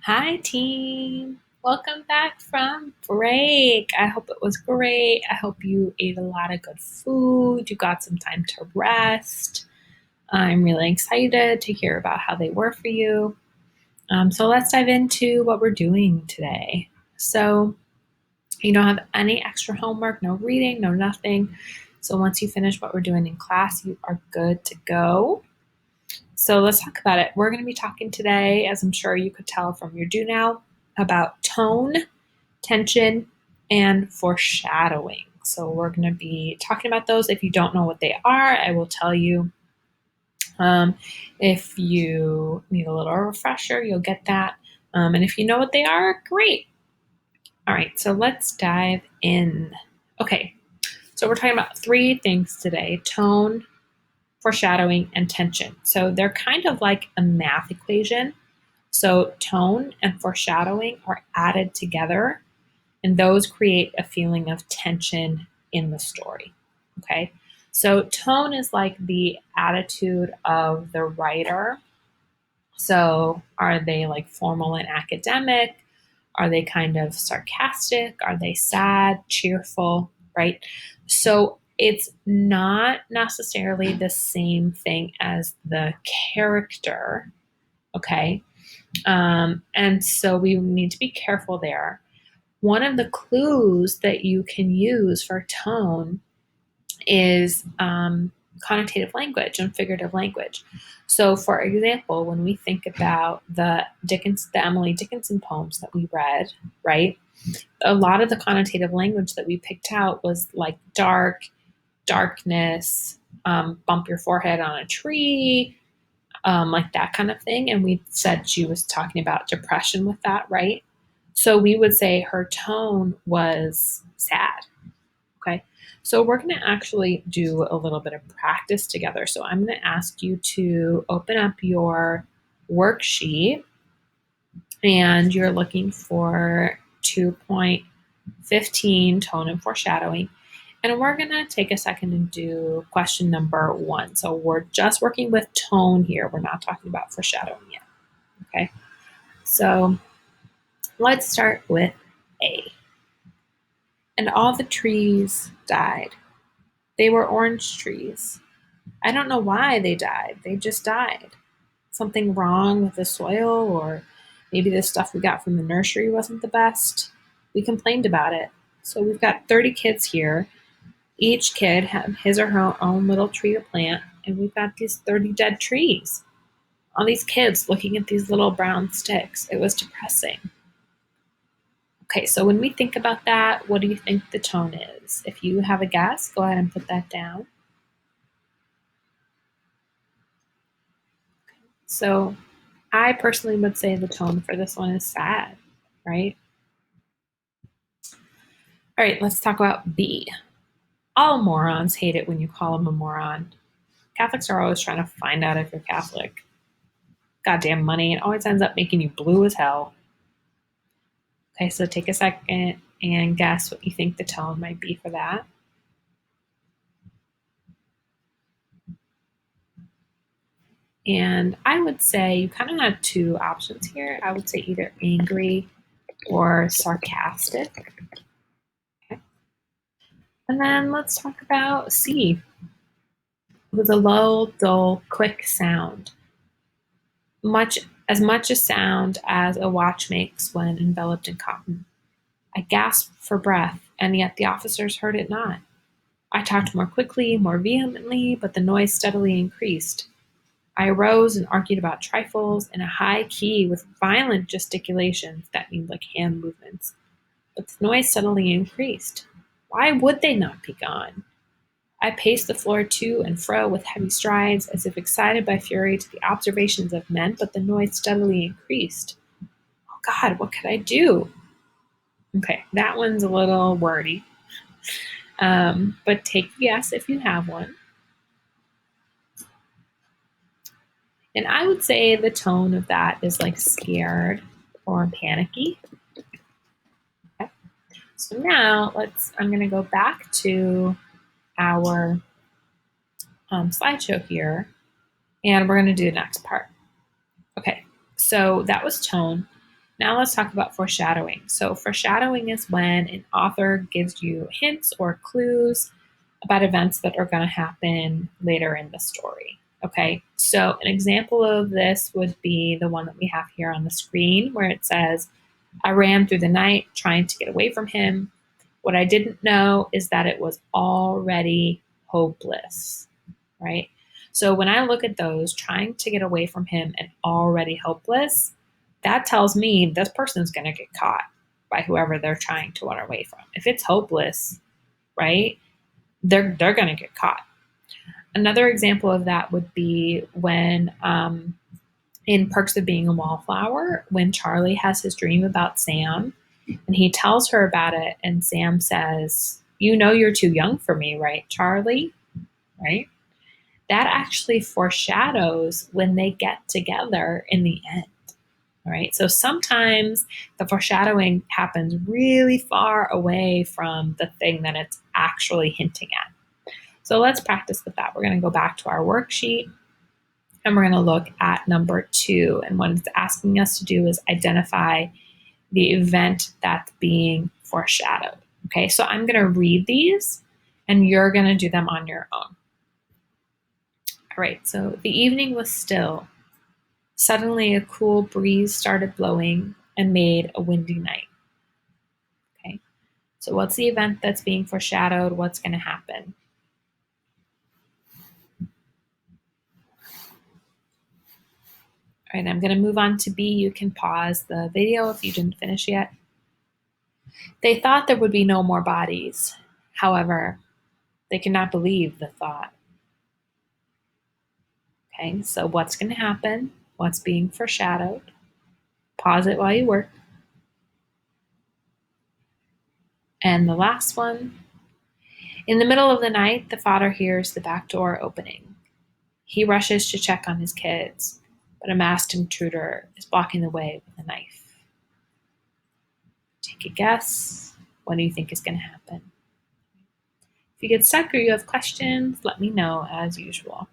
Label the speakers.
Speaker 1: Hi, team. Welcome back from break. I hope it was great. I hope you ate a lot of good food. You got some time to rest. I'm really excited to hear about how they were for you. So let's dive into what we're doing today. So, you don't have any extra homework, no reading, no nothing. So once you finish what we're doing in class, you are good to go. So let's talk about it. We're going to be talking today, as I'm sure you could tell from your do now, about tone, tension, and foreshadowing. So we're going to be talking about those. If you don't know what they are, I will tell you. If you need a little refresher, you'll get that. And if you know what they are, great. All right, so let's dive in. Okay, so we're talking about three things today: tone, foreshadowing, and tension. So they're kind of like a math equation. So tone and foreshadowing are added together, and those create a feeling of tension in the story. Okay. So tone is like the attitude of the writer. So are they like formal and academic? Are they kind of sarcastic? Are they sad, cheerful, right? So it's not necessarily the same thing as the character, okay? And so we need to be careful there. One of the clues that you can use for tone is connotative language and figurative language. So, for example, when we think about the Emily Dickinson poems that we read, right? A lot of the connotative language that we picked out was like dark, darkness, bump your forehead on a tree, like that kind of thing. And we said she was talking about depression with that, right? So we would say her tone was sad. Okay. So we're going to actually do a little bit of practice together. So I'm going to ask you to open up your worksheet and you're looking for 2.15 tone and foreshadowing. And we're going to take a second and do question number 1. So we're just working with tone here. We're not talking about foreshadowing yet. Okay. So let's start with A. And all the trees died. They were orange trees. I don't know why they died. They just died. Something wrong with the soil, or maybe the stuff we got from the nursery wasn't the best. We complained about it. So we've got 30 kids here. Each kid had his or her own little tree to plant, and we've got these 30 dead trees. All these kids looking at these little brown sticks. It was depressing. Okay, so when we think about that, what do you think the tone is? If you have a guess, go ahead and put that down. So I personally would say the tone for this one is sad, right? All right, let's talk about B. All morons hate it when you call them a moron. Catholics are always trying to find out if you're Catholic. Goddamn money, it always ends up making you blue as hell. Okay, so take a second and guess what you think the tone might be for that. And I would say you kind of have two options here. I would say either angry or sarcastic. Okay. And then let's talk about C. It was a low, dull, quick sound. Much a sound as a watch makes when enveloped in cotton. I gasped for breath, and yet the officers heard it not. I talked more quickly, more vehemently, but the noise steadily increased. I arose and argued about trifles in a high key with violent gesticulations, that means like hand movements. But the noise suddenly increased. Why would they not be gone? I paced the floor to and fro with heavy strides, as if excited by fury to the observations of men, but the noise steadily increased. Oh God, what could I do? Okay, that one's a little wordy, but take a guess if you have one. And I would say the tone of that is like scared or panicky. Okay. So now I'm going to go back to our slideshow here, and we're going to do the next part. Okay, so that was tone. Now let's talk about foreshadowing. So foreshadowing is when an author gives you hints or clues about events that are going to happen later in the story. Okay, so an example of this would be the one that we have here on the screen where it says, I ran through the night trying to get away from him. What I didn't know is that it was already hopeless, right? So when I look at those, trying to get away from him and already hopeless, that tells me this person is going to get caught by whoever they're trying to run away from. If it's hopeless, right, they're going to get caught. Another example of that would be when in Perks of Being a Wallflower, when Charlie has his dream about Sam and he tells her about it, and Sam says, "You know you're too young for me, right, Charlie?" Right? That actually foreshadows when they get together in the end. All right. So sometimes the foreshadowing happens really far away from the thing that it's actually hinting at. So let's practice with that. We're going to go back to our worksheet and we're going to look at number 2. And what it's asking us to do is identify the event that's being foreshadowed. Okay. So I'm going to read these and you're going to do them on your own. All right. So the evening was still. Suddenly, a cool breeze started blowing and made a windy night. Okay. So what's the event that's being foreshadowed? What's going to happen? All right, I'm going to move on to B. You can pause the video if you didn't finish yet. They thought there would be no more bodies. However, they could not believe the thought. Okay, so what's going to happen? What's being foreshadowed? Pause it while you work. And the last one. In the middle of the night, the father hears the back door opening. He rushes to check on his kids, but a masked intruder is blocking the way with a knife. Take a guess. What do you think is going to happen? If you get stuck or you have questions, let me know as usual.